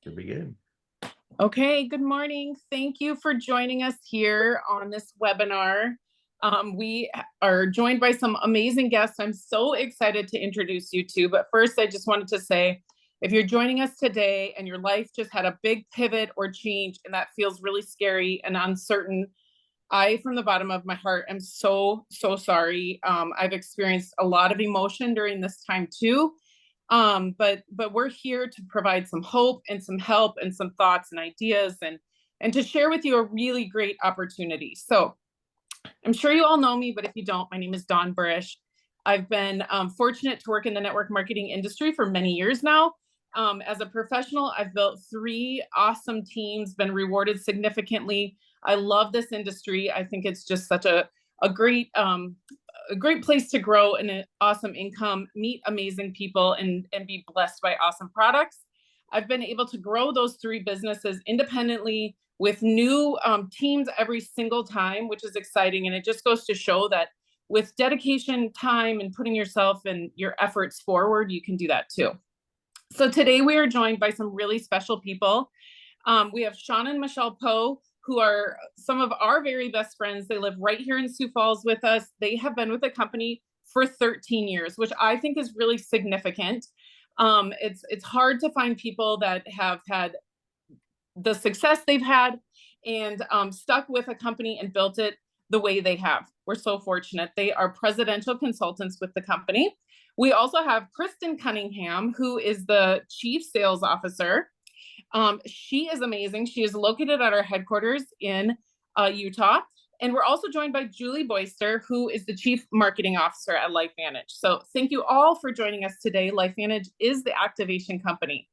To begin. Okay, good morning. Thank you for joining us here on this webinar. We are joined by some amazing guests I'm so excited to introduce you to. But first, I just wanted to say, if you're joining us today and your life just had a big pivot or change and that feels really scary and uncertain, I, from the bottom of my heart, am so sorry. I've experienced a lot of emotion during this time too. But we're here to provide some hope and some help and some thoughts and ideas and to share with you a really great opportunity. So I'm sure you all know me, but if you don't, my name is Bures. I've been fortunate to work in the network marketing industry for many years now. As a professional, I've built 3 awesome teams, been rewarded significantly. I love this industry. I think it's just such a great place to grow and an awesome income, meet amazing people, and be blessed by awesome products. I've been able to grow those 3 businesses independently with new teams every single time, which is exciting. And it just goes to show that with dedication, time, and putting yourself and your efforts forward, you can do that too. So today we are joined by some really special people. We have Sean and Michelle Poe, who are some of our very best friends. They live right here in Sioux Falls with us. They have been with the company for 13 years, which I think is really significant. It's hard to find people that have had the success they've had and stuck with a company and built it the way they have. We're so fortunate. They are presidential consultants with the company. We also have Kristen Cunningham, who is the chief sales officer. She is amazing. She is located at our headquarters in Utah. And we're also joined by Julie Boyster, who is the chief marketing officer at LifeVantage. So thank you all for joining us today. LifeVantage is the activation company.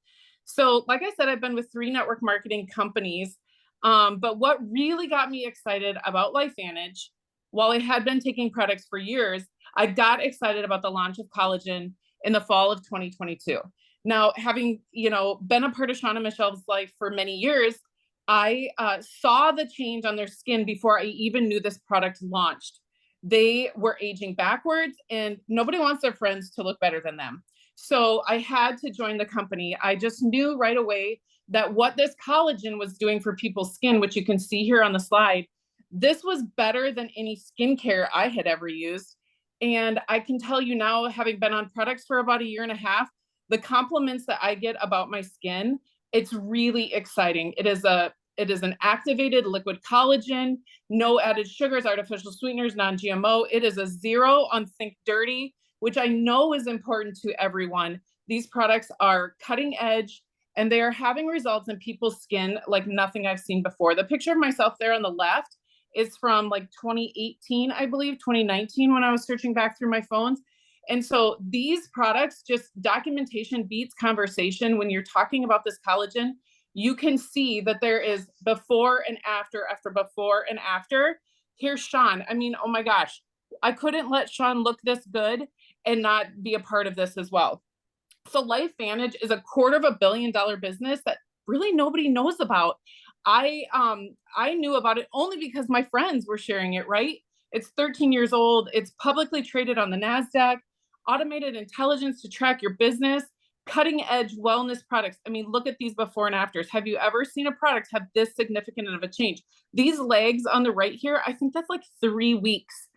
So like I said, I've been with 3 network marketing companies. But what really got me excited about LifeVantage, while I had been taking products for years, I got excited about the launch of collagen in the fall of 2022. Now, having been a part of Sean and Michelle's life for many years, I saw the change on their skin before I even knew this product launched. They were aging backwards, and nobody wants their friends to look better than them. So I had to join the company. I just knew right away that what this collagen was doing for people's skin, which you can see here on the slide, this was better than any skincare I had ever used. And I can tell you now, having been on products for about 1.5 years, the compliments that I get about my skin, it's really exciting. It is an activated liquid collagen, no added sugars, artificial sweeteners, non-GMO. It is a 0 on Think Dirty, which I know is important to everyone. These products are cutting edge, and they are having results in people's skin like nothing I've seen before. The picture of myself there on the left is from like 2018, I believe, 2019, when I was searching back through my phones. And so these products, just documentation beats conversation. When you're talking about this collagen, you can see that there is before and after, before and after. Here's Sean. I mean, oh my gosh, I couldn't let Sean look this good and not be a part of this as well. So LifeVantage is a $250 million business that really nobody knows about. I knew about it only because my friends were sharing it, right? It's 13 years old. It's publicly traded on the NASDAQ, automated intelligence to track your business, cutting edge wellness products. I mean, look at these before and afters. Have you ever seen a product have this significant of a change? These legs on the right here, I think that's like 3 weeks.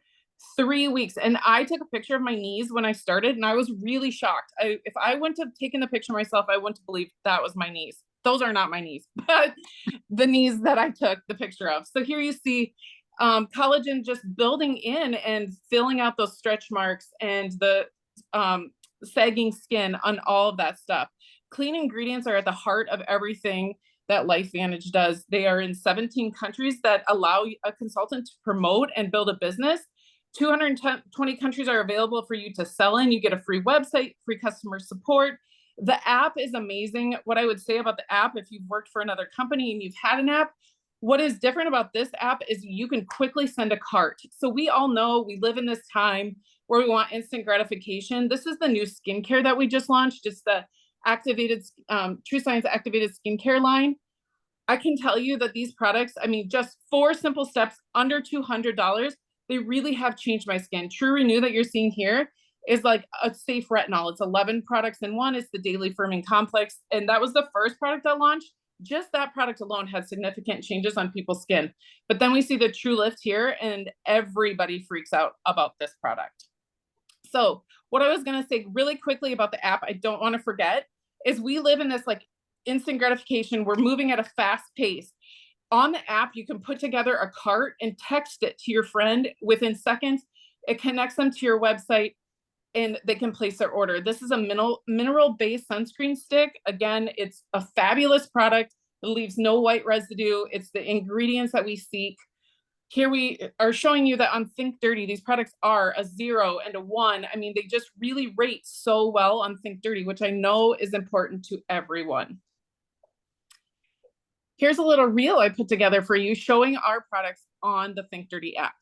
3 weeks. And I took a picture of my knees when I started, and I was really shocked. If I wouldn't have taken the picture myself, I wouldn't have believed that was my knees. Those are not my knees, but the knees that I took the picture of. So here you see collagen just building in and filling out those stretch marks and the sagging skin on all of that stuff. Clean ingredients are at the heart of everything that LifeVantage does. They are in 17 countries that allow a consultant to promote and build a business. 220 countries are available for you to sell in. You get a free website, free customer support. The app is amazing. What I would say about the app, if you've worked for another company and you've had an app, what is different about this app is you can quickly send a cart. So we all know we live in this time where we want instant gratification. This is the new skincare that we just launched. It's the activated True Science activated skincare line. I can tell you that these products, I mean, just 4 simple steps under $200, they really have changed my skin. True Renew that you're seeing here is like a safe retinol. It's 11 products in one. It's the daily firming complex. And that was the first product I launched. Just that product alone had significant changes on people's skin. But then we see the True Lift here, and everybody freaks out about this product. So what I was going to say really quickly about the app, I don't want to forget, is we live in this like instant gratification. We're moving at a fast pace. On the app, you can put together a cart and text it to your friend within seconds. It connects them to your website and they can place their order. This is a mineral-based sunscreen stick. Again, it's a fabulous product. It leaves no white residue. It's the ingredients that we seek. Here we are showing you that on Think Dirty, these products are a 0 and a 1. I mean, they just really rate so well on Think Dirty, which I know is important to everyone. Here's a little reel I put together for you showing our products on the Think Dirty app.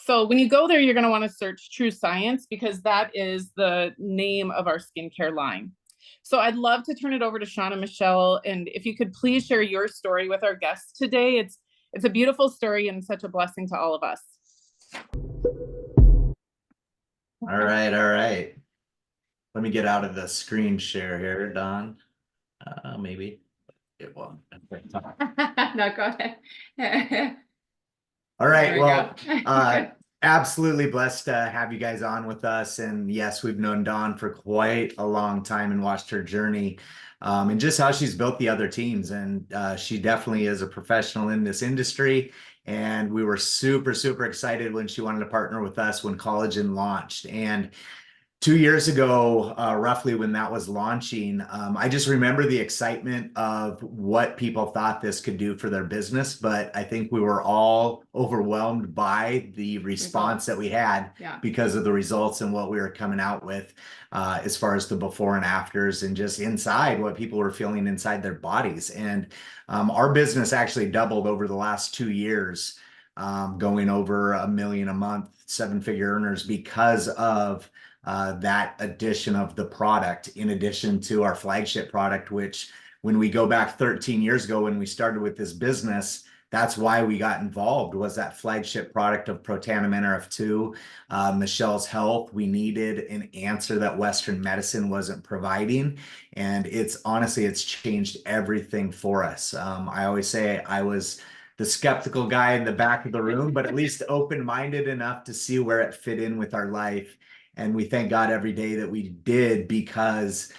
So when you go there, you're going to want to search True Science because that is the name of our skincare line. So I'd love to turn it over to Sean and Michelle. And if you could please share your story with our guests today. It's a beautiful story and such a blessing to all of us. All right. Let me get out of the screen share here, Don. Maybe it won't. No, go ahead. All right, well, absolutely blessed to have you guys on with us. And yes, we've known Dawn for quite a long time and watched her journey and just how she's built the other teams. And she definitely is a professional in this industry. And we were super, super excited when she wanted to partner with us when Collagen launched. And 2 years ago, roughly when that was launching, I just remember the excitement of what people thought this could do for their business. But I think we were all overwhelmed by the response that we had because of the results and what we were coming out with as far as the before and afters and just inside what people were feeling inside their bodies. And our business actually doubled over the last 2 years, going over $1 million a month, 7-figure earners because of that addition of the product in addition to our flagship product, which when we go back 13 years ago when we started with this business, that's why we got involved, was that flagship product of Protandim NRF2, Michelle's health. We needed an answer that Western medicine wasn't providing. And it's honestly, it's changed everything for us. I always say I was the skeptical guy in the back of the room, but at least open-minded enough to see where it fit in with our life. And we thank God every day that we did, because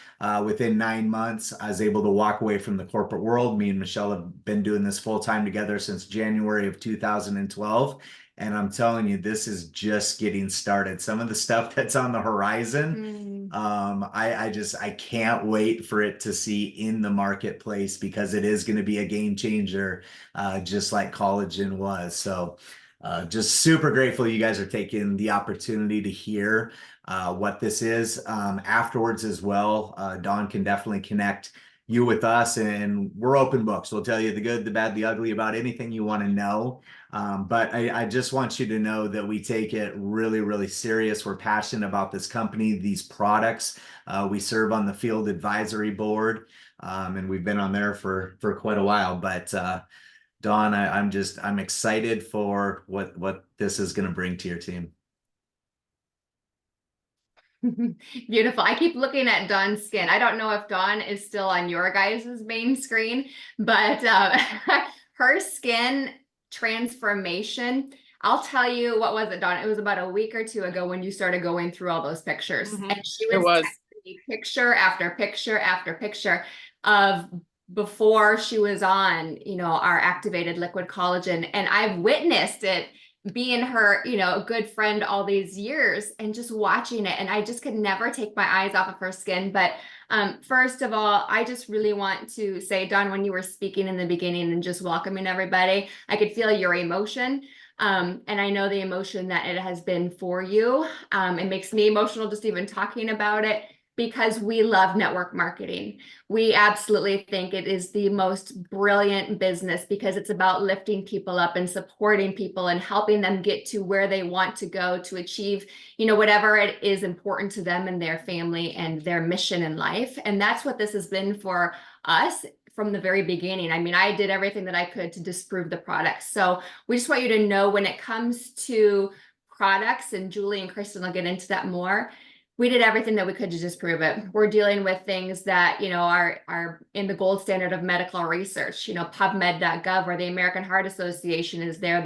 within 9 months, I was able to walk away from the corporate world. Me and Michelle have been doing this full time together since January of 2012. And I'm telling you, this is just getting started. Some of the stuff that's on the horizon, I can't wait for it to see in the marketplace, because it is going to be a game changer, just like collagen was. So just super grateful you guys are taking the opportunity to hear what this is. Afterwards as well, Dawn can definitely connect you with us, and we're open books. We'll tell you the good, the bad, the ugly about anything you want to know. But I just want you to know that we take it really, really serious. We're passionate about this company, these products. We serve on the field advisory board, and we've been on there for quite a while. But Dawn, I'm excited for what this is going to bring to your team. Beautiful. I keep looking at Dawn's skin. I don't know if Dawn is still on your guys' main screen, but her skin transformation, I'll tell you, what was it, Dawn? It was about a week or two ago when you started going through all those pictures. And she was texting me picture after picture after picture of before she was on, our activated liquid collagen. And I've witnessed it, being her, a good friend all these years, and just watching it. And I just could never take my eyes off of her skin. But first of all, I just really want to say, Dawn, when you were speaking in the beginning and just welcoming everybody, I could feel your emotion. And I know the emotion that it has been for you. It makes me emotional just even talking about it, because we love network marketing. We absolutely think it is the most brilliant business, because it's about lifting people up and supporting people and helping them get to where they want to go to achieve, whatever it is important to them and their family and their mission in life. And that's what this has been for us from the very beginning. I mean, I did everything that I could to disprove the product. So we just want you to know when it comes to products, and Julie and Kristen will get into that more, we did everything that we could to disprove it. We're dealing with things that, you know, are in the gold standard of medical research, you know, PubMed.gov, where the American Heart Association is there.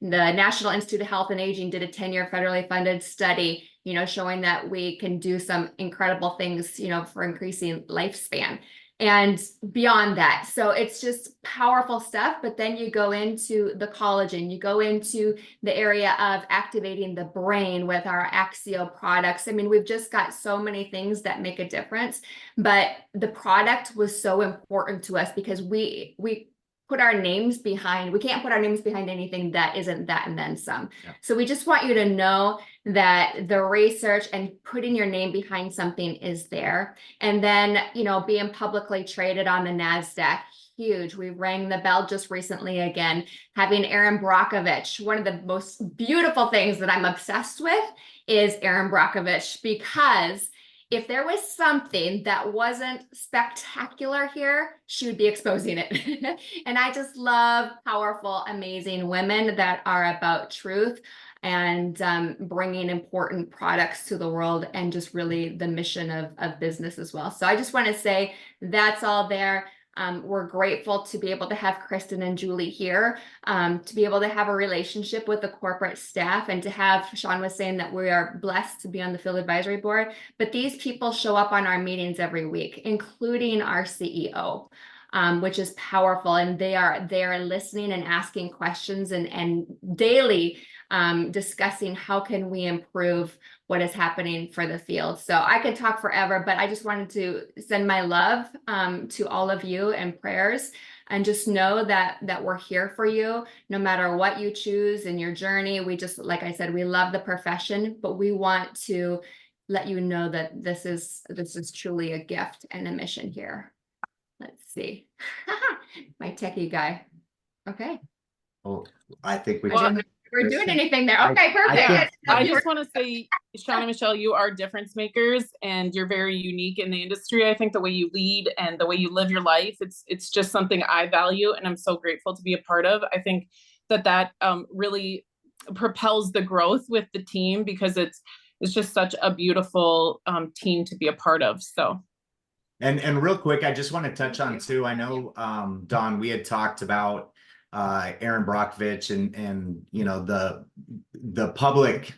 The National Institute of Health and Aging did a 10-year federally funded study, you know, showing that we can do some incredible things, you know, for increasing lifespan and beyond that. So it's just powerful stuff. But then you go into the collagen, you go into the area of activating the brain with our Axio products. I mean, we've just got so many things that make a difference, but the product was so important to us because we put our names behind, we can't put our names behind anything that isn't that and then some. Yeah. So we just want you to know that the research and putting your name behind something is there. And then, you know, being publicly traded on the NASDAQ, huge. We rang the bell just recently again, having Erin Brockovich. One of the most beautiful things that I'm obsessed with is Erin Brockovich, because if there was something that wasn't spectacular here, she would be exposing it. And I just love powerful, amazing women that are about truth and bringing important products to the world, and just really the mission of business as well. So I just want to say that's all there. We're grateful to be able to have Kristen and Julie here, to be able to have a relationship with the corporate staff, and to have, Sean was saying that we are blessed to be on the field advisory board, but these people show up on our meetings every week, including our CEO, which is powerful. And they are listening and asking questions and daily discussing how can we improve what is happening for the field. So I could talk forever, but I just wanted to send my love to all of you and prayers, and just know that we're here for you no matter what you choose in your journey. We just, like I said, we love the profession, but we want to let you know that this is truly a gift and a mission here. Let's see. My techie guy. Okay. Oh, I think we're doing anything there. Okay, perfect. I just want to say, Sean and Michelle, you are difference makers, and you're very unique in the industry. I think the way you lead and the way you live your life, it's just something I value, and I'm so grateful to be a part of. I think that really propels the growth with the team, because it's just such a beautiful team to be a part of. So. And real quick, I just want to touch on too, I know, Don, we had talked about Erin Brockovich and you know, the public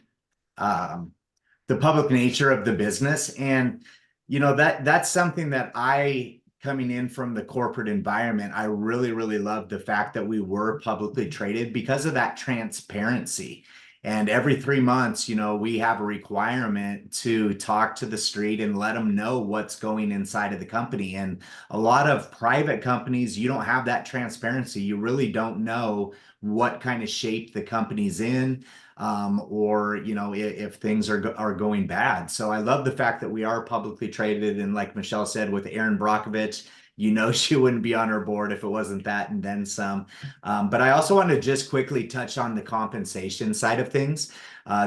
nature of the business. And you know, that's something that coming in from the corporate environment, I really, really love the fact that we were publicly traded because of that transparency. And every 3 months, you know, we have a requirement to talk to the street and let them know what's going inside of the company. And a lot of private companies, you don't have that transparency. You really don't know what kind of shape the company's in, or, you know, if things are going bad. So I love the fact that we are publicly traded. And like Michelle said, with Erin Brockovich, you know, she wouldn't be on our board if it wasn't that and then some. But I also want to just quickly touch on the compensation side of things.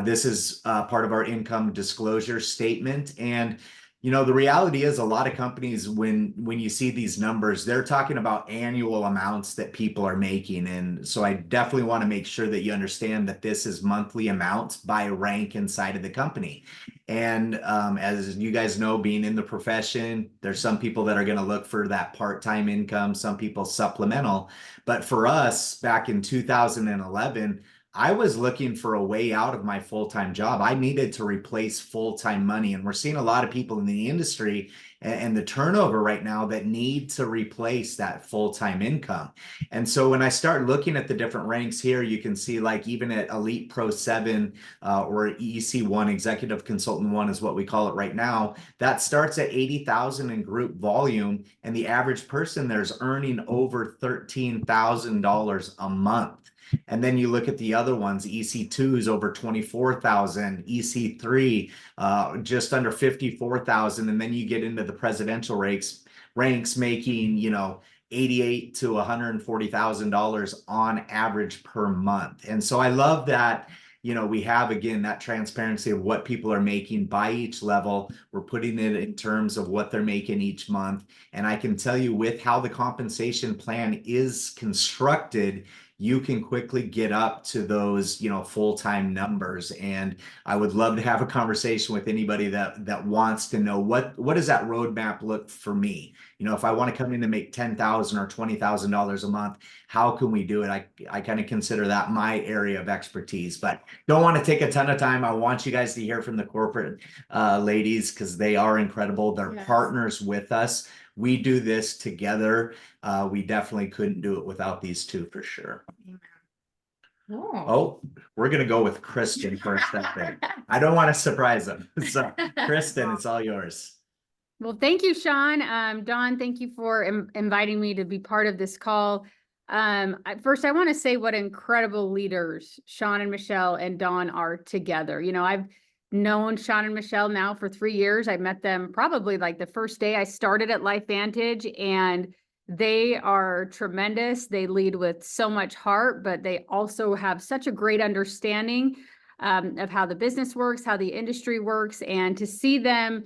This is part of our income disclosure statement. And, you know, the reality is a lot of companies, when you see these numbers, they're talking about annual amounts that people are making. And so I definitely want to make sure that you understand that this is monthly amounts by rank inside of the company. And as you guys know, being in the profession, there's some people that are going to look for that part-time income, some people supplemental. But for us, back in 2011, I was looking for a way out of my full-time job. I needed to replace full-time money. And we're seeing a lot of people in the industry and the turnover right now that need to replace that full-time income. And so when I start looking at the different ranks here, you can see, like, even at Elite Pro 7 or EC1, Executive Consultant 1 is what we call it right now, that starts at 80,000 in group volume. And the average person there's earning over $13,000 a month. And then you look at the other ones, EC2 is over 24,000, EC3 just under 54,000, and then you get into the presidential ranks making, you know, $88,000 to $140,000 on average per month. And so I love that, we have, again, that transparency of what people are making by each level. We're putting it in terms of what they're making each month. And I can tell you, with how the compensation plan is constructed, you can quickly get up to those, full-time numbers. And I would love to have a conversation with anybody that wants to know what does that roadmap look for me? If I want to come in and make $10,000 or $20,000 a month, how can we do it? I kind of consider that my area of expertise, but don't want to take a ton of time. I want you guys to hear from the corporate ladies, because they are incredible. They're Yes. partners with us. We do this together. We definitely couldn't do it without these two for sure. Oh, we're going to go with Kristen first, I think. I don't want to surprise them. So, Kristen, it's all yours. Well, thank you, Sean. Dawn, thank you for inviting me to be part of this call. First, I want to say what incredible leaders Sean and Michelle and Dawn are together. I've known Sean and Michelle now for 3 years. I met them probably like the first day I started at LifeVantage, and they are tremendous. They lead with so much heart, but they also have such a great understanding of how the business works, how the industry works, and to see them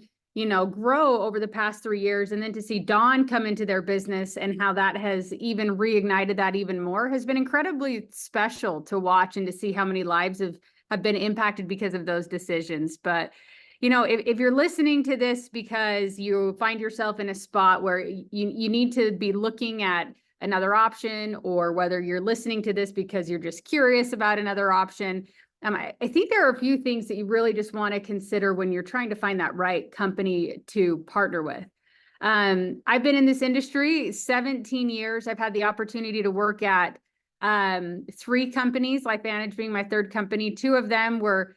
grow over the past 3 years, and then to see Dawn come into their business and how that has even reignited that even more has been incredibly special to watch, and to see how many lives have been impacted because of those decisions. But if you're listening to this because you find yourself in a spot where you need to be looking at another option, or whether you're listening to this because you're just curious about another option, I think there are a few things that you really just want to consider when you're trying to find that right company to partner with. I've been in this industry 17 years. I've had the opportunity to work at 3 companies, LifeVantage being my 3rd company. 2 of them were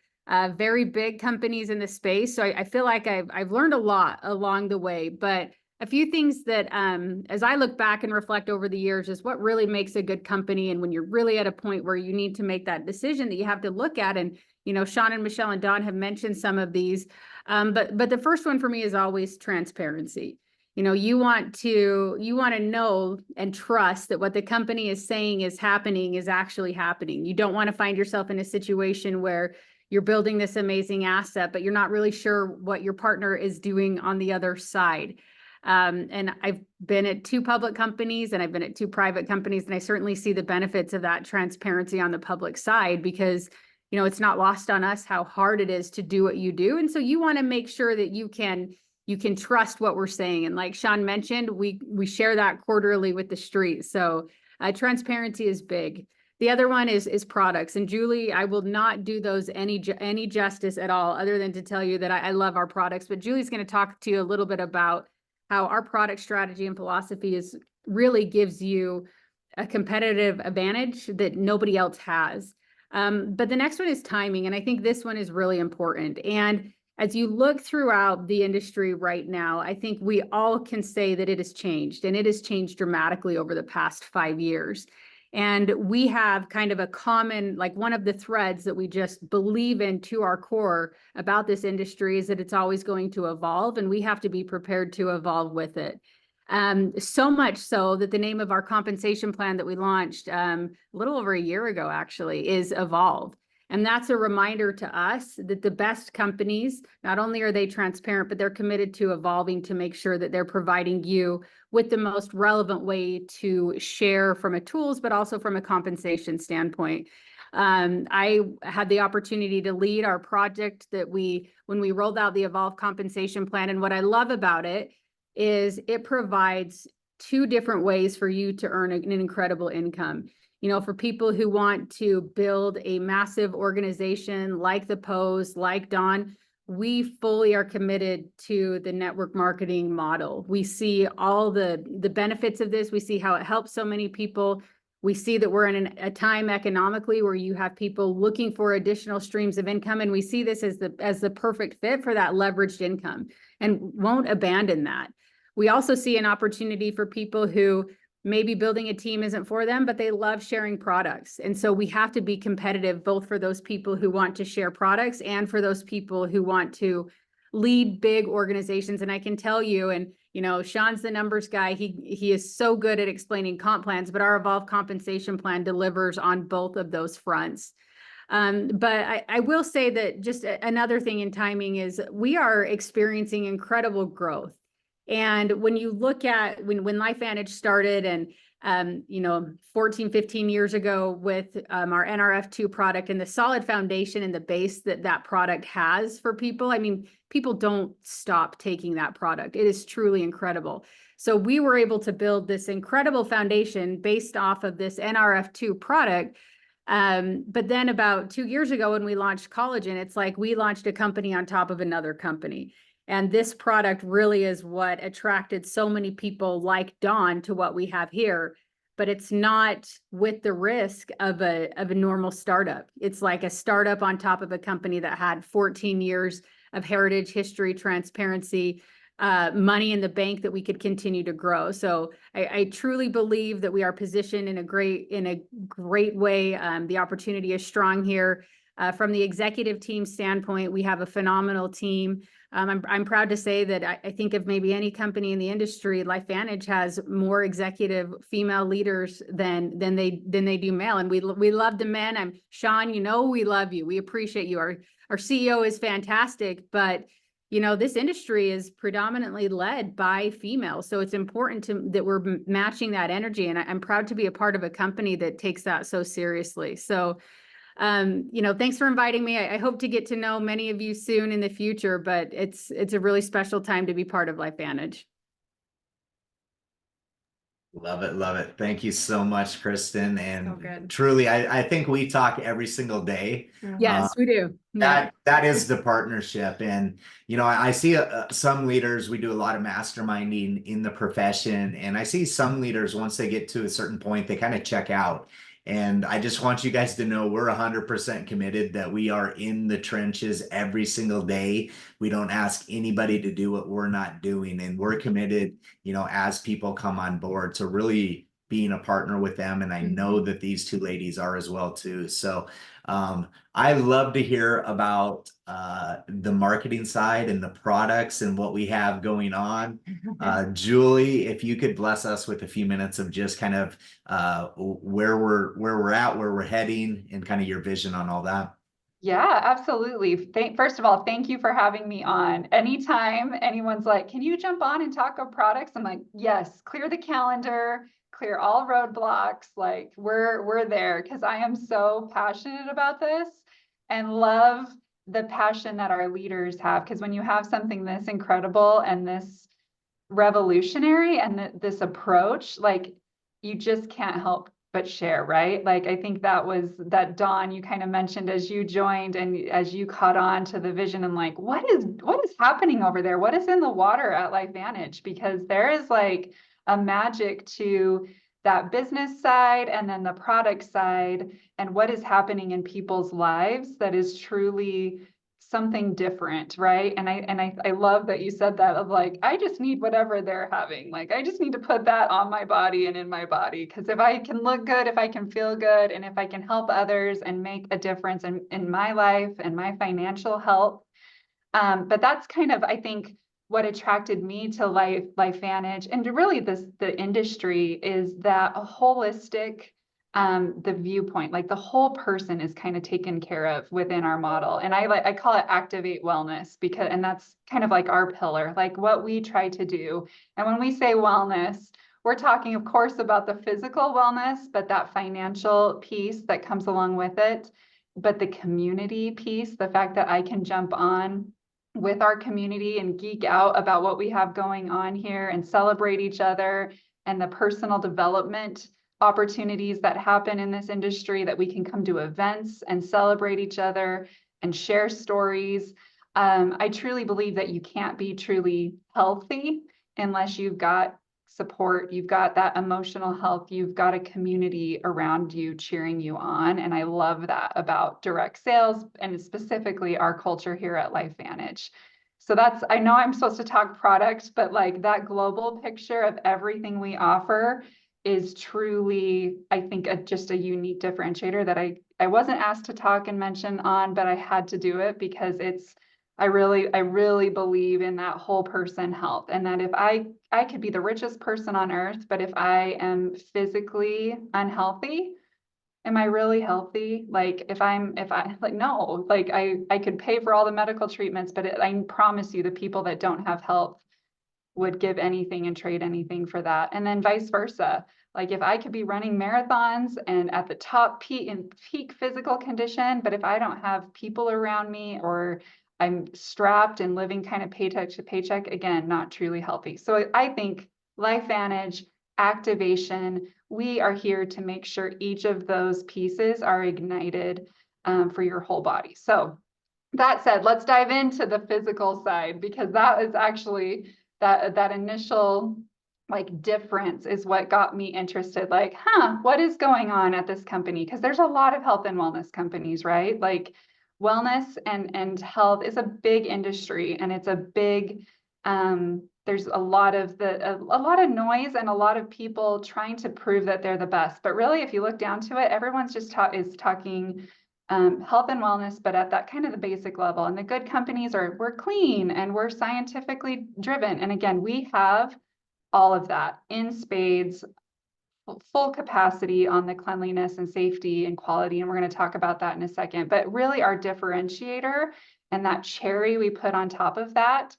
very big companies in the space. So I feel like I've learned a lot along the way. But a few things that, as I look back and reflect over the years, is what really makes a good company. And when you're really at a point where you need to make that decision that you have to look at, and, Sean and Michelle and Dawn have mentioned some of these. But the first one for me is always transparency. You want to know and trust that what the company is saying is happening is actually happening. You don't want to find yourself in a situation where you're building this amazing asset, but you're not really sure what your partner is doing on the other side. And I've been at 2 public companies, and I've been at 2 private companies, and I certainly see the benefits of that transparency on the public side, because, it's not lost on us how hard it is to do what you do. And so you want to make sure that you can trust what we're saying. And like Sean mentioned, we share that quarterly with the street. So transparency is big. The other one is products. And Julie, I will not do those any justice at all, other than to tell you that I love our products. But Julie's going to talk to you a little bit about how our product strategy and philosophy really gives you a competitive advantage that nobody else has. But the next one is timing. And I think this one is really important. And as you look throughout the industry right now, I think we all can say that it has changed, and it has changed dramatically over the past 5 years. And we have kind of a common, like one of the threads that we just believe in to our core about this industry is that it's always going to evolve, and we have to be prepared to evolve with it. So much so that the name of our compensation plan that we launched a little over a year ago actually is Evolve. And that's a reminder to us that the best companies, not only are they transparent, but they're committed to evolving to make sure that they're providing you with the most relevant way to share from a tools, but also from a compensation standpoint. I had the opportunity to lead our project when we rolled out the Evolve compensation plan. And what I love about it is it provides 2 different ways for you to earn an incredible income. For people who want to build a massive organization like the Pose, like Dawn, we fully are committed to the network marketing model. We see all the benefits of this. We see how it helps so many people. We see that we're in a time economically where you have people looking for additional streams of income, and we see this as the perfect fit for that leveraged income, and won't abandon that. We also see an opportunity for people who maybe building a team isn't for them, but they love sharing products. And so we have to be competitive, both for those people who want to share products and for those people who want to lead big organizations. And I can tell you, and Sean's the numbers guy. He is so good at explaining comp plans, but our Evolve compensation plan delivers on both of those fronts. But I will say that just another thing in timing is we are experiencing incredible growth. And when you look at when LifeVantage started and 14, 15 years ago with our NRF2 product and the solid foundation and the base that product has for people, I mean, people don't stop taking that product. It is truly incredible. So we were able to build this incredible foundation based off of this NRF2 product. But then about 2 years ago, when we launched collagen, it's like we launched a company on top of another company. And this product really is what attracted so many people like Dawn to what we have here. But it's not with the risk of a normal startup. It's like a startup on top of a company that had 14 years of heritage, history, transparency, money in the bank that we could continue to grow. So I truly believe that we are positioned in a great way. The opportunity is strong here. From the executive team standpoint, we have a phenomenal team. I'm proud to say that I think of maybe any company in the industry, LifeVantage has more executive female leaders than they do male, and we love the men. Sean, we love you. We appreciate you. Our CEO is fantastic, but this industry is predominantly led by females, so it's important that we're matching that energy. And I'm proud to be a part of a company that takes that so seriously. So. Thanks for inviting me. I hope to get to know many of you soon in the future, but it's a really special time to be part of LifeVantage. Love it. Love it. Thank you so much, Kristen. And good. truly, I think we talk every single day. Yes, we do. That is the partnership. And, I see some leaders, we do a lot of masterminding in the profession. And I see some leaders, once they get to a certain point, they kind of check out. And I just want you guys to know we're 100% committed that we are in the trenches every single day. We don't ask anybody to do what we're not doing. And we're committed, as people come on board, to really being a partner with them. And I know that these two ladies are as well too. So I love to hear about the marketing side and the products and what we have going on. Julie, if you could bless us with a few minutes of just kind of where we're at, where we're heading, and kind of your vision on all that. Yeah, absolutely. First of all, thank you for having me on. Anytime anyone's like, can you jump on and talk about products? I'm like, yes, clear the calendar, clear all roadblocks. Like we're there, because I am so passionate about this and love the passion that our leaders have. Because when you have something this incredible and this revolutionary and this approach, like you just can't help but share, right? Like I think that Dawn, you kind of mentioned as you joined and as you caught on to the vision, and like, what is happening over there? What is in the water at LifeVantage? Because there is like a magic to that business side and then the product side, and what is happening in people's lives that is truly something different, right? And I love that you said that, of like, I just need whatever they're having. Like, I just need to put that on my body and in my body. Because if I can look good, if I can feel good, and if I can help others and make a difference in my life and my financial health. But that's kind of, I think, what attracted me to LifeVantage and to really the industry, is that a holistic the viewpoint, like the whole person is kind of taken care of within our model. And I call it activate wellness, and that's kind of like our pillar, like what we try to do. And when we say wellness, we're talking, of course, about the physical wellness, but that financial piece that comes along with it, but the community piece, the fact that I can jump on with our community and geek out about what we have going on here and celebrate each other, and the personal development opportunities that happen in this industry, that we can come to events and celebrate each other and share stories. I truly believe that you can't be truly healthy unless you've got support, you've got that emotional health, you've got a community around you cheering you on. And I love that about direct sales, and specifically our culture here at LifeVantage. So I know I'm supposed to talk product, but like that global picture of everything we offer is truly, I think, just a unique differentiator that I wasn't asked to talk and mention on, but I had to do it because I really believe in that whole person health, and that if I could be the richest person on earth, but if I am physically unhealthy am I really healthy? Like if I like, no, like I could pay for all the medical treatments, but I promise you the people that don't have health would give anything and trade anything for that. And then vice versa. Like if I could be running marathons and at the top peak physical condition, but if I don't have people around me or I'm strapped and living kind of paycheck to paycheck, again, not truly healthy. So I think LifeVantage, activation, we are here to make sure each of those pieces are ignited for your whole body. So that said, let's dive into the physical side, because that is actually that initial like difference is what got me interested. Like, what is going on at this company? Because there's a lot of health and wellness companies, right? Like wellness and health is a big industry, and it's a big there's a lot of noise and a lot of people trying to prove that they're the best. But really, if you look down to it, everyone's just talking health and wellness, but at that kind of the basic level. And the good companies we're clean and we're scientifically driven. And again, we have all of that in spades, full capacity on the cleanliness and safety and quality. And we're going to talk about that in a second. But really our differentiator and that cherry we put on top of that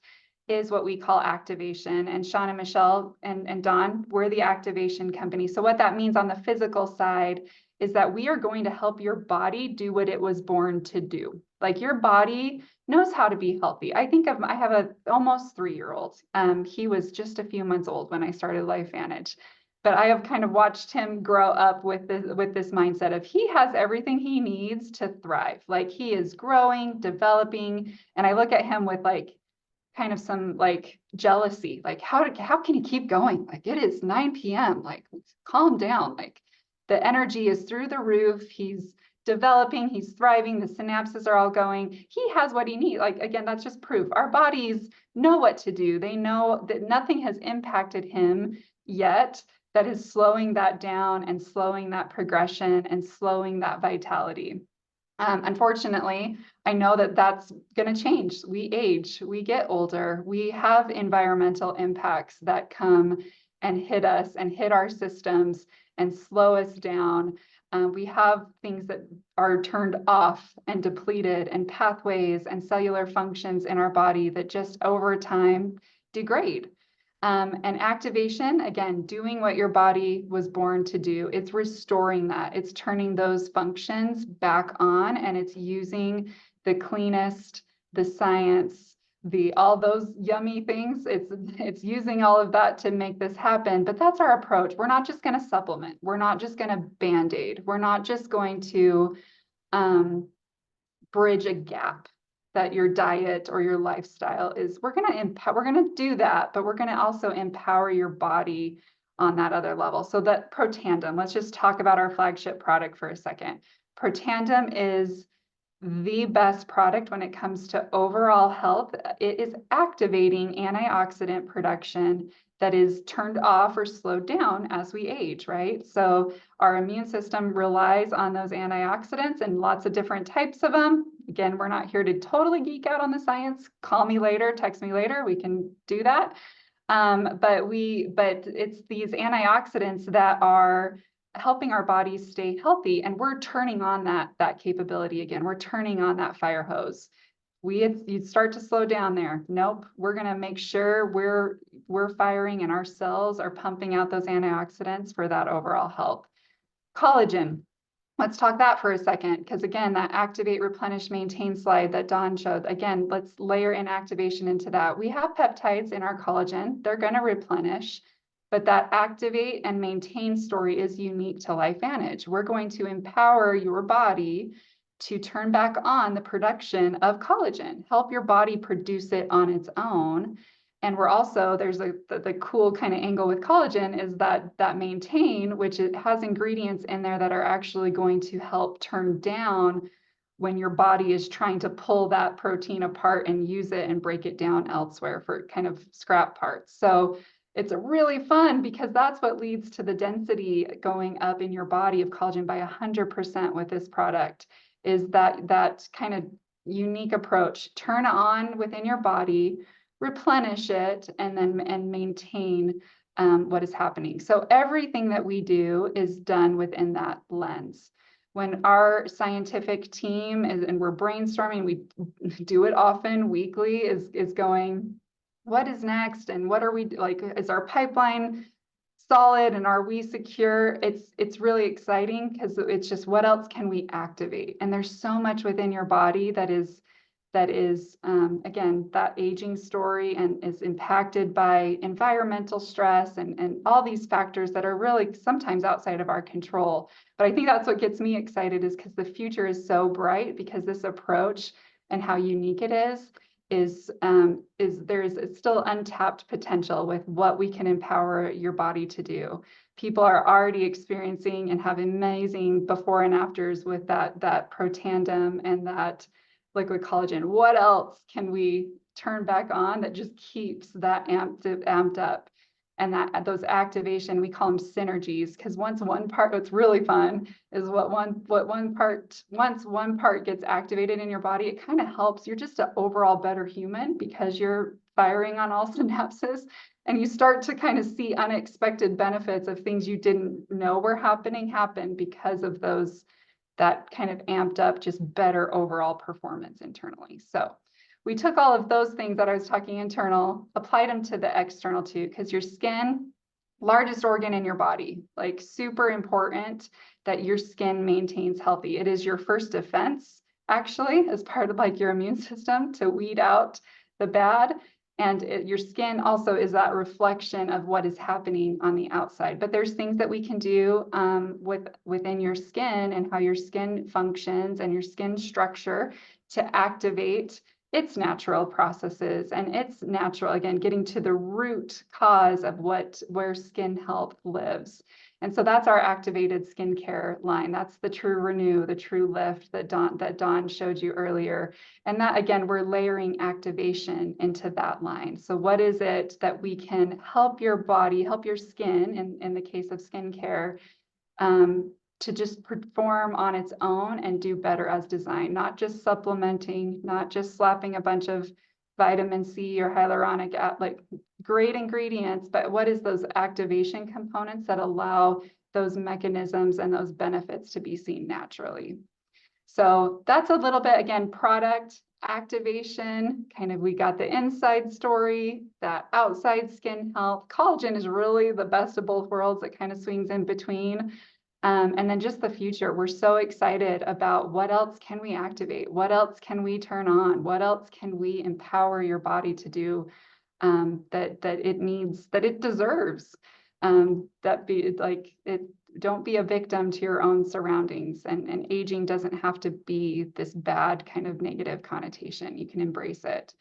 is what we call activation. And Sean and Michelle and Dawn, we're the activation company. So what that means on the physical side is that we are going to help your body do what it was born to do. Like your body knows how to be healthy. I have a almost 3-year-old. He was just a few months old when I started LifeVantage. But I have kind of watched him grow up with this mindset of he has everything he needs to thrive. Like he is growing, developing. And I look at him with like kind of some like jealousy, like how can he keep going? Like it is 9 p.m. Like calm down. Like the energy is through the roof. He's developing, he's thriving, the synapses are all going. He has what he needs. Like again, that's just proof. Our bodies know what to do. They know that nothing has impacted him yet that is slowing that down and slowing that progression and slowing that vitality. Unfortunately, I know that that's going to change. We age, we get older, we have environmental impacts that come and hit us and hit our systems and slow us down. We have things that are turned off and depleted, and pathways and cellular functions in our body that just over time degrade. And activation, again, doing what your body was born to do. It's restoring that. It's turning those functions back on, and it's using the cleanest, the science, all those yummy things. It's using all of that to make this happen. But that's our approach. We're not just going to supplement. We're not just going to Band-Aid. We're not just going to bridge a gap that your diet or your lifestyle is. We're going to do that, but we're going to also empower your body on that other level. So that Protandim, let's just talk about our flagship product for a second. Protandim is the best product when it comes to overall health. It is activating antioxidant production that is turned off or slowed down as we age, right? So our immune system relies on those antioxidants and lots of different types of them. Again, we're not here to totally geek out on the science. Call me later, text me later, we can do that. But it's these antioxidants that are helping our bodies stay healthy, and we're turning on that capability again. We're turning on that fire hose. You'd start to slow down there. Nope, we're going to make sure we're firing and our cells are pumping out those antioxidants for that overall health. Collagen. Let's talk that for a second, because again, that activate, replenish, maintain slide that Dawn showed, again, let's layer in activation into that. We have peptides in our collagen. They're going to replenish, but that activate and maintain story is unique to LifeVantage. We're going to empower your body to turn back on the production of collagen, help your body produce it on its own. And we're also, there's the cool kind of angle with collagen is that maintain, which it has ingredients in there that are actually going to help turn down when your body is trying to pull that protein apart and use it and break it down elsewhere for kind of scrap parts. So it's really fun because that's what leads to the density going up in your body of collagen by 100% with this product, is that kind of unique approach. Turn on within your body, replenish it, and maintain what is happening. So everything that we do is done within that lens. when our scientific team is, and we're brainstorming, we do it often, weekly, is going, what is next? And what are we, like, is our pipeline solid and are we secure? It's really exciting because it's just, what else can we activate? And there's so much within your body that is again, that aging story and is impacted by environmental stress and all these factors that are really sometimes outside of our control. But I think that's what gets me excited, is because the future is so bright, because this approach and how unique it is there's still untapped potential with what we can empower your body to do. People are already experiencing and have amazing before and afters with that Protandim and that liquid collagen. What else can we turn back on that just keeps that amped up? And that those activation, we call them synergies, because once one part, what's really fun is once one part gets activated in your body, it kind of helps. You're just an overall better human because you're firing on all synapses, and you start to kind of see unexpected benefits of things you didn't know were happen because of those, that kind of amped up, just better overall performance internally. So we took all of those things that I was talking internal, applied them to the external too, because your skin, largest organ in your body, like super important that your skin maintains healthy. It is your first defense, actually, as part of like your immune system to weed out the bad. And your skin also is that reflection of what is happening on the outside. But there's things that we can do within your skin and how your skin functions and your skin structure to activate its natural processes and its natural, again, getting to the root cause of where skin health lives. And so that's our activated skincare line. That's the True Renew, the True Lift that Dawn showed you earlier. And that, again, we're layering activation into that line. So what is it that we can help your body, help your skin, in the case of skincare, to just perform on its own and do better as designed, not just supplementing, not just slapping a bunch of vitamin C or hyaluronic acid, like great ingredients, but what is those activation components that allow those mechanisms and those benefits to be seen naturally? So that's a little bit, again, product activation, kind of, we got the inside story, that outside skin health. Collagen is really the best of both worlds. It kind of swings in between. And then just the future, we're so excited about what else can we activate? What else can we turn on? What else can we empower your body to do that it needs, that it deserves? Don't be a victim to your own surroundings, and aging doesn't have to be this bad kind of negative connotation. You can embrace it.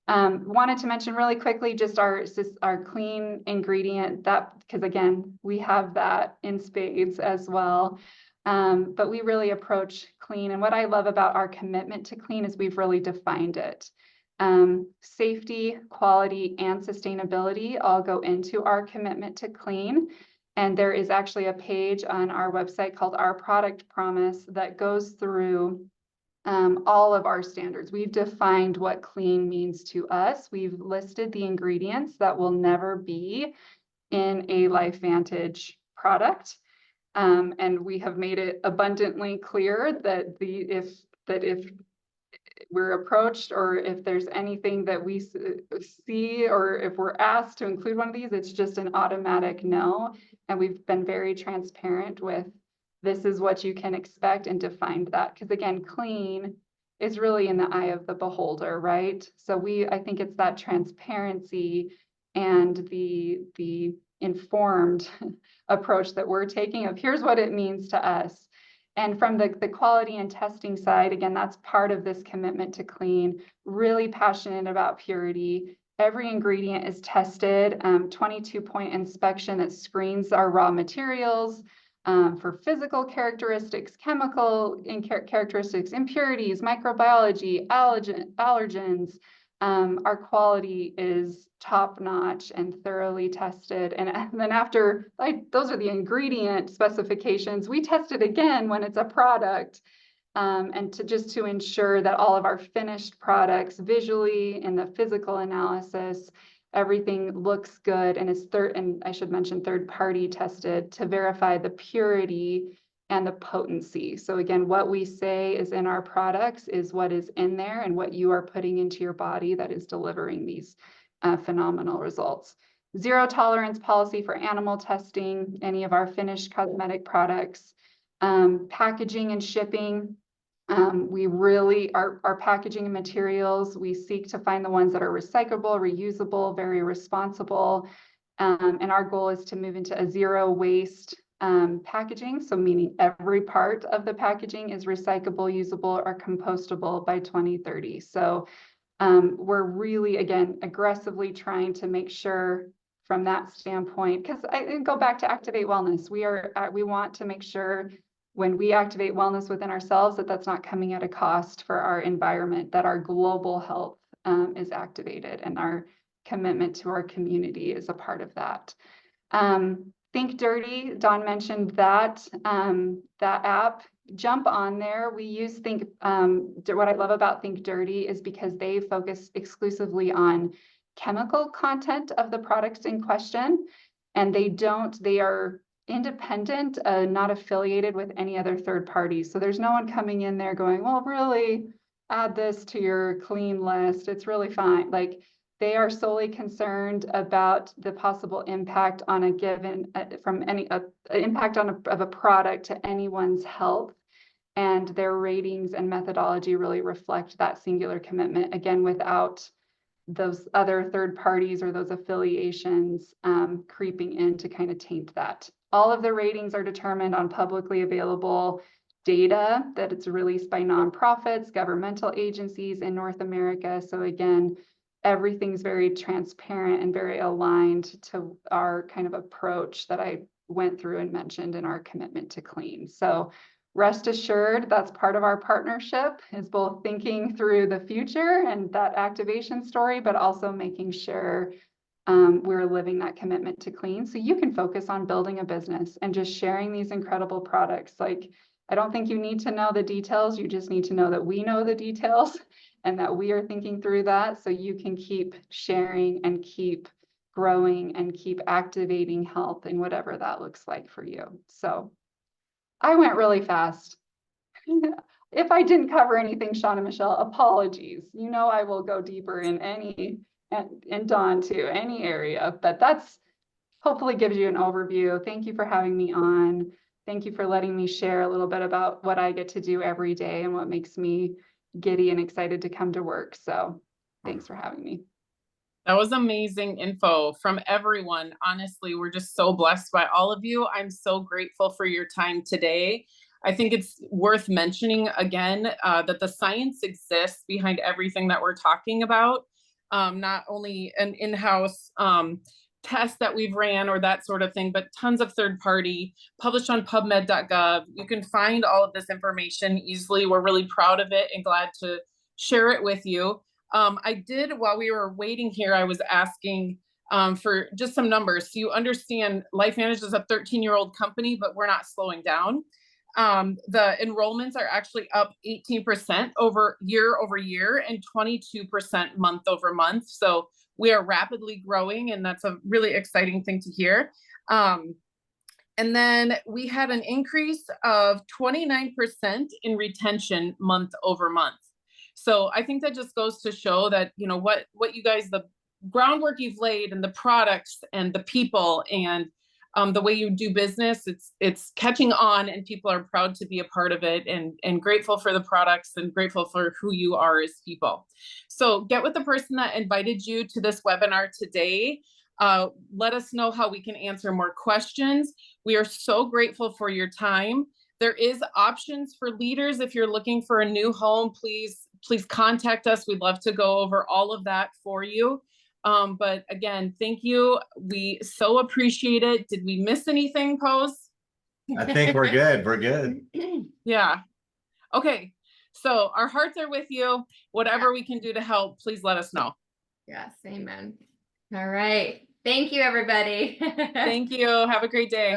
Wanted to mention really quickly just our clean ingredient, that because again, we have that in spades as well. But we really approach clean. And what I love about our commitment to clean is we've really defined it. Safety, quality, and sustainability all go into our commitment to clean. And there is actually a page on our website called Our Product Promise that goes through all of our standards. We've defined what clean means to us. We've listed the ingredients that will never be in a LifeVantage product. And we have made it abundantly clear that if we're approached, or if there's anything that we see, or if we're asked to include one of these, it's just an automatic no. And we've been very transparent with, this is what you can expect, and defined that. Because again, clean is really in the eye of the beholder, right? So I think it's that transparency and the informed approach that we're taking of, here's what it means to us. And from the quality and testing side, again, that's part of this commitment to clean, really passionate about purity. Every ingredient is tested, 22-point inspection that screens our raw materials for physical characteristics, chemical characteristics, impurities, microbiology, allergens. Our quality is top-notch and thoroughly tested. And then after, those are the ingredient specifications, we test it again when it's a product. And to ensure that all of our finished products visually in the physical analysis, everything looks good and is and I should mention third-party tested to verify the purity and the potency. So again, what we say is in our products is what is in there and what you are putting into your body that is delivering these phenomenal results. Zero tolerance policy for animal testing, any of our finished cosmetic products, packaging and shipping. We really, our packaging and materials, we seek to find the ones that are recyclable, reusable, very responsible. And our goal is to move into a zero waste packaging. So meaning every part of the packaging is recyclable, usable, or compostable by 2030. So we're really, again, aggressively trying to make sure from that standpoint, because I go back to Activate Wellness. We want to make sure when we activate wellness within ourselves, that that's not coming at a cost for our environment, that our global health is activated, and our commitment to our community is a part of that. Think Dirty, Dawn mentioned that, that app. Jump on there. We use Think, what I love about Think Dirty is because they focus exclusively on chemical content of the products in question, and they are independent, not affiliated with any other third parties. So there's no one coming in there going, well, really add this to your clean list. It's really fine. Like, they are solely concerned about the possible impact on a given, impact on of a product to anyone's health. And their ratings and methodology really reflect that singular commitment, again, without those other third parties or those affiliations creeping in to kind of taint that. All of the ratings are determined on publicly available data that it's released by nonprofits, governmental agencies in North America. So again, everything's very transparent and very aligned to our kind of approach that I went through and mentioned in our commitment to clean. So rest assured, that's part of our partnership, is both thinking through the future and that activation story, but also making sure we're living that commitment to clean, so you can focus on building a business and just sharing these incredible products. Like, I don't think you need to know the details. You just need to know that we know the details and that we are thinking through that, so you can keep sharing and keep growing and keep activating health in whatever that looks like for you. So I went really fast. If I didn't cover anything, Sean and Michelle, apologies. You know, I will go deeper in any, and Dawn too, any area, but that's hopefully gives you an overview. Thank you for having me on. Thank you for letting me share a little bit about what I get to do every day and what makes me giddy and excited to come to work. So thanks for having me. That was amazing info from everyone. Honestly, we're just so blessed by all of you. I'm so grateful for your time today. I think it's worth mentioning again that the science exists behind everything that we're talking about. Not only an in-house test that we've ran or that sort of thing, but tons of third party, published on pubmed.gov. You can find all of this information easily. We're really proud of it and glad to share it with you. I did, while we were waiting here, I was asking for just some numbers. So you understand LifeVantage is a 13-year-old company, but we're not slowing down. The enrollments are actually up 18% over year and 22% month over month. So we are rapidly growing, and that's a really exciting thing to hear. And then we had an increase of 29% in retention month over month. So I think that just goes to show that, you know, what you guys, the groundwork you've laid and the products and the people and the way you do business, it's catching on, and people are proud to be a part of it, and grateful for the products and grateful for who you are as people. So get with the person that invited you to this webinar today. Let us know how we can answer more questions. We are so grateful for your time. There is options for leaders. If you're looking for a new home, please contact us. We'd love to go over all of that for you. But again, thank you. We so appreciate it. Did we miss anything, Pose? I think we're good. We're good. Yeah. Okay. So our hearts are with you. Whatever we can do to help, please let us know. Yes, amen. All right. Thank you, everybody. Thank you. Have a great day.